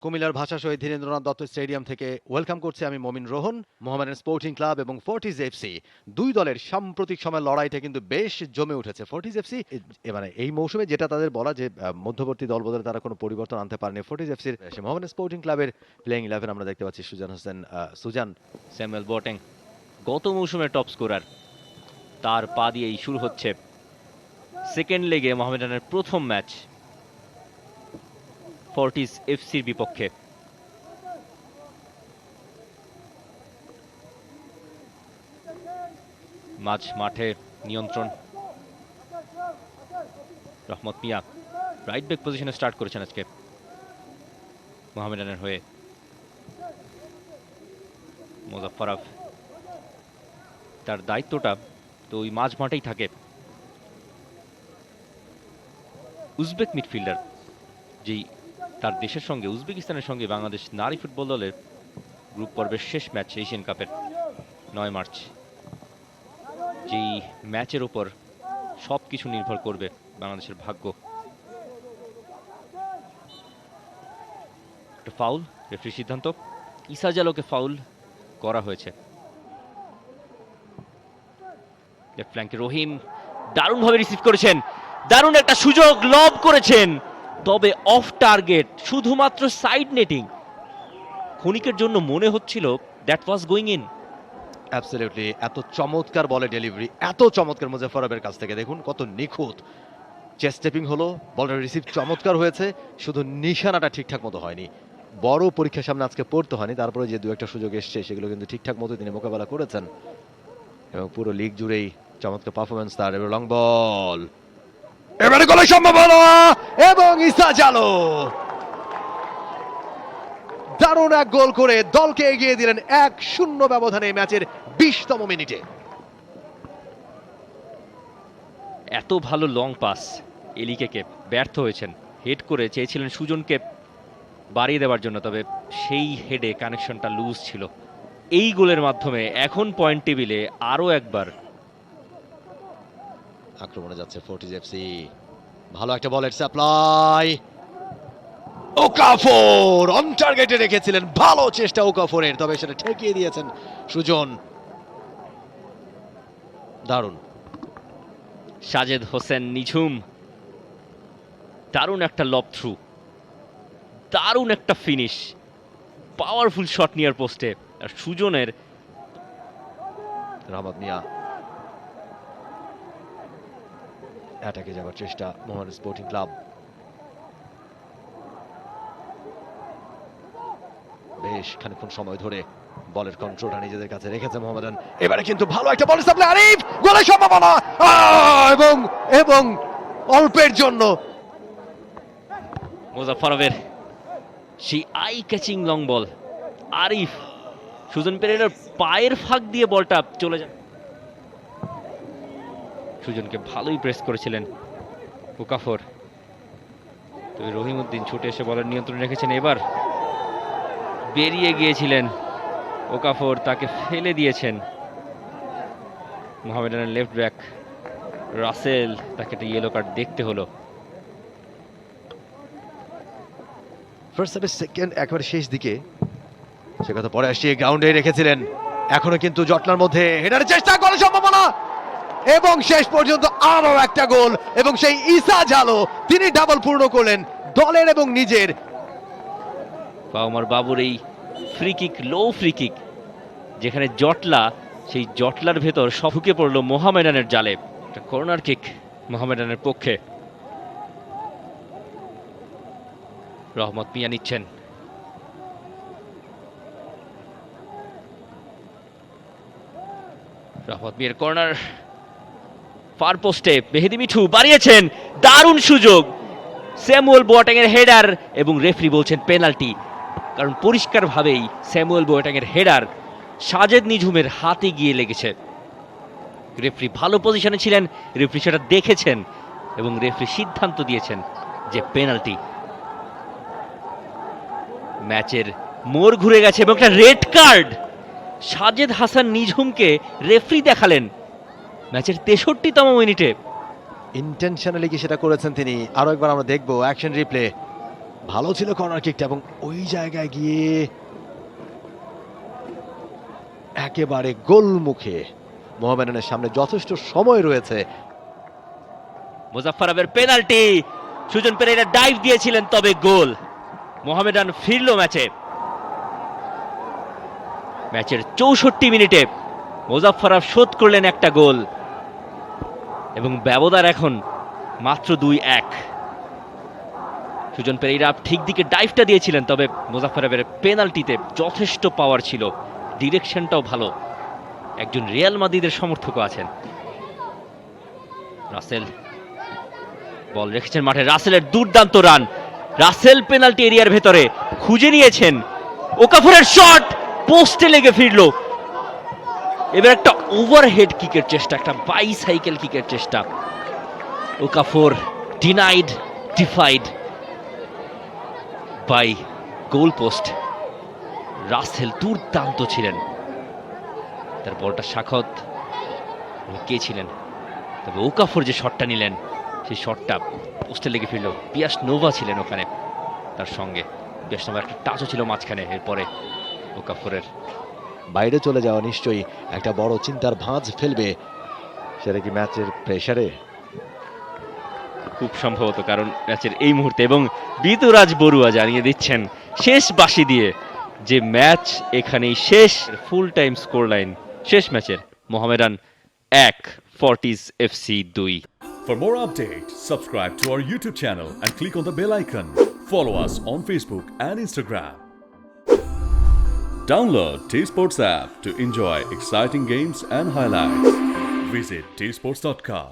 কুমিল্লার ভাষা শহীদ ধীরেন্দ্রনাথ দত্ত স্টেডিয়াম থেকে ওয়েলকাম করছি আমি মমিন রোহন। মোহামেডান স্পোর্টিং ক্লাব এবং ফোর্টিজ এফসি দুই দলের সাম্প্রতিক সময় লড়াইটা কিন্তু বেশ জমে উঠেছে। ফোর্টিজ এফসি মানে এই মৌসুমে যেটা তাদের বলা যে মধ্যবর্তী দল বদলে তারা কোনো পরিবর্তন আনতে পারেনি। ফোর্টিজ এফসির মোহামেডান স্পোর্টিং ক্লাবের প্লেইং 11 আমরা দেখতে পাচ্ছি সুজান হোসেন, সুজান, স্যামুয়েল বোয়াটেং গত মৌসুমের টপ স্কোরার, তার পা দিয়েই শুরু হচ্ছে সেকেন্ড লেগে মোহামেডানের প্রথম ম্যাচ ফোর্টিজ এফসির বিপক্ষে। মাঝ মাঠে নিয়ন্ত্রণ রহমত মিয়া রাইট ব্যাক পজিশনে স্টার্ট করেছেন আজকে মোহামেডানের হয়ে। মোজাফফরভ, তার দায়িত্বটা তো ওই মাঝ মাঠেই থাকে। উজবেক মিডফিল্ডার, যেই তার দেশের সঙ্গে উজবেকিস্তানের সঙ্গে বাংলাদেশ নারী ফুটবল দলের গ্রুপ পর্বের শেষ ম্যাচ এশিয়ান কাপের 9 মার্চ, যেই ম্যাচের ওপর সব কিছু নির্ভর করবে বাংলাদেশের ভাগ্য। একটা ফাউল, রেফারির সিদ্ধান্ত, ইসা জালোকে ফাউল করা হয়েছে। লেফট ফ্ল্যাঙ্কে রহিম দারুণভাবে রিসিভ করেছেন, দারুণ একটা সুযোগ লব করেছেন, তবে অফ টার্গেট, শুধুমাত্র সাইড নেটিং। ক্ষণিকের জন্য মনে হচ্ছিল that was going in. Absolutely, এত চমৎকার বলে ডেলিভারি, এত চমৎকার মুজাফফরবের কাছ থেকে, দেখুন কত নিখুঁত চেস্ট স্টেপিং হলো, বলের রিসিভ চমৎকার হয়েছে, শুধু নিশানাটা ঠিকঠাক মতো হয়নি। বড় পরীক্ষার সামনে আজকে পড়তে হয়নি, তারপরে যে দু একটা সুযোগ এসছে সেগুলো কিন্তু ঠিকঠাক মতো তিনি মোকাবেলা করেছেন এবং পুরো লিগ জুড়েই চমৎকার পারফরমেন্স তার। এবার লং বল, এবারে গোলের সম্ভাবনা এবং ইসা জালো দারুণ এক গোল করে দলকে এগিয়ে দিলেন 1-0 ব্যবধানে ম্যাচের 20তম মিনিটে। এত ভালো লং পাস এলিকে ব্যর্থ হয়েছেন, হেড করে চেয়েছিলেন সুজনকে বাড়িয়ে দেওয়ার জন্য, তবে সেই হেডে কানেকশনটা লুজ ছিল। এই গোলের মাধ্যমে এখন পয়েন্ট টেবিলে আরো একবার আক্রমণে যাচ্ছে ফোর্টিজ এফসি। ভালো একটা বলের সাপ্লাই, ওকাফোর অন টার্গেটে রেখেছিলেন, ভালো চেষ্টা ওকাফোরের, তবে সেটা ঠেকিয়ে দিয়েছেন সুজন। দারুণ সাজেদ হোসেন নিঝুম, দারুণ একটা লব থ্রু, দারুণ একটা ফিনিশ, পাওয়ারফুল শট নিয়ার পোস্টে। আর সুজনের রহমত মিয়া অ্যাটাকে যাওয়ার চেষ্টা মোহামেডান স্পোর্টিং ক্লাব। বেশ খানিকক্ষণ সময় ধরে বলের কন্ট্রোলটা নিজেদের কাছে রেখেছে মোহামেডান। এবারে কিন্তু ভালো একটা বল সাপ্লাই, আরিফ, গোলের সম্ভাবনা, এবং এবং অল্পের জন্য মোজাফফরবের সেই eye catching long ball, Arif Sujon পেরেরার পায়ের ফাঁক দিয়ে বলটা চলে যায়। সুজনকে ভালোই প্রেস করেছিলেন ওকাফর, তবে রহিমউদ্দিন ছুটে এসে বলের নিয়ন্ত্রণ রেখেছেন। এবার বেরিয়ে গিয়েছিলেন ওকাফর, তাকে ফেলে দিয়েছেন মোহামেডানের লেফট ব্যাক রাসেল, তাকে একটা ইয়েলো কার্ড দেখতে হলো। ফার্স্ট হাফের সেকেন্ড একেবারে শেষ দিকে সে কথা পরে আসছে, গ্রাউন্ডে রেখেছিলেন, এখনো কিন্তু জটলার মধ্যে হেডারের চেষ্টা, গোলের সম্ভাবনা এবং শেষ পর্যন্ত আরো একটা গোল, এবং সেই ইসা জালো তিনি ডাবল পূর্ণ করলেন দলের এবং নিজের। পাওমার বাবুর এই ফ্রি কিক, লো ফ্রি কিক, যেখানে জটলা, সেই জটলার ভেতর সব ঢুকে পড়লো মোহামেডানের জালে। একটা কর্নার কিক মোহামেডানের পক্ষে। রহমত মিয়া নিচ্ছেন, রহমত মিয়ার কর্নার, ফার পোস্টে মেহেদি মিঠু বাড়িয়েছেন, দারুণ সুযোগ, স্যামুয়েল বোয়াটেং এর হেডার, এবং রেফারি বলছেন পেনাল্টি, কারণ পরিষ্কারভাবেই স্যামুয়েল বোয়াটেং এর হেডার সাজেদ নিঝুমের হাতে গিয়ে লেগেছে। রেফারি ভালো পজিশনে ছিলেন, রেফারি সেটা দেখেছেন এবং রেফারি সিদ্ধান্ত দিয়েছেন যে পেনাল্টি। ম্যাচের মোড় ঘুরে গেছে এবং একটা রেড কার্ড সাজেদ হাসান নিঝুমকে রেফারি দেখালেন ম্যাচের 63তম মিনিটে। ইন্টেনশনালি কি সেটা করেছেন তিনি, আরো একবার আমরা দেখবো অ্যাকশন রিপ্লে। ভালো ছিল কর্নার কিকটা, এবং ওই জায়গায় গিয়ে একেবারে গোলমুখে। মোহামেডানের সামনে যথেষ্ট সময় রয়েছে। মুজাফফর পেনাল্টি, সুজন পেরেরা ডাইভ দিয়েছিলেন, তবে গোল। মোহামেডান ফিরল ম্যাচে। ম্যাচের 64 মিনিটে মুজাফফর শোধ করলেন একটা গোল এবং ব্যবধান এখন মাত্র 2-1। সুজন পেরেরা ঠিক দিকে ডাইভটা দিয়েছিলেন, তবে মুজাফফরের পেনাল্টিতে যথেষ্ট পাওয়ার ছিল, ডিরেকশনটাও ভালো। একজন রিয়াল মাদ্রিদের সমর্থকও আছেন। রাসেল বল রেখেছেন মাঠে, রাসেলের দুর্দান্ত রান। রাসেল পেনাল্টি এরিয়ার ভেতরে খুঁজে নিয়েছেন, ওকাফরের শট পোস্টে লেগে ফিরল। এবার একটা ওভারহেড কিকের চেষ্টা, একটা বাইসাইকেল কিকের চেষ্টা। Okafor denied, defied by goal post. Rasel দুর্দান্ত ছিলেন, তার বলটা শাখত কে ছিলেন, তবে ওকাফর যে শটটা নিলেন সেই শটটা পোস্টে লেগে ফিরল। পিয়াস নোভা ছিলেন ওখানে, তার সঙ্গে পিয়াস নোভা একটা টাচও ছিল মাঝখানে। এরপরে ওকাফরের বাইরে চলে যাওয়া নিশ্চয়ই একটা বড় চিন্তার ভাঁজ ফেলবে, সেটা কি ম্যাচের প্রেসারে? খুব সম্ভবত, কারণ ম্যাচের এই মুহূর্তে, এবং বিতুরাজ বড়ুয়া জানিয়ে দিচ্ছেন শেষ বাঁশি দিয়ে যে ম্যাচ এখানেই শেষ। ফুল টাইম স্কোর লাইন শেষ ম্যাচের, Mohammedan 1, Fortis FC 2। For more updates, subscribe to our YouTube channel and click on the bell icon. Follow us on Facebook and Instagram. Download T-Sports app to enjoy exciting games and highlights. Visit tsports.com.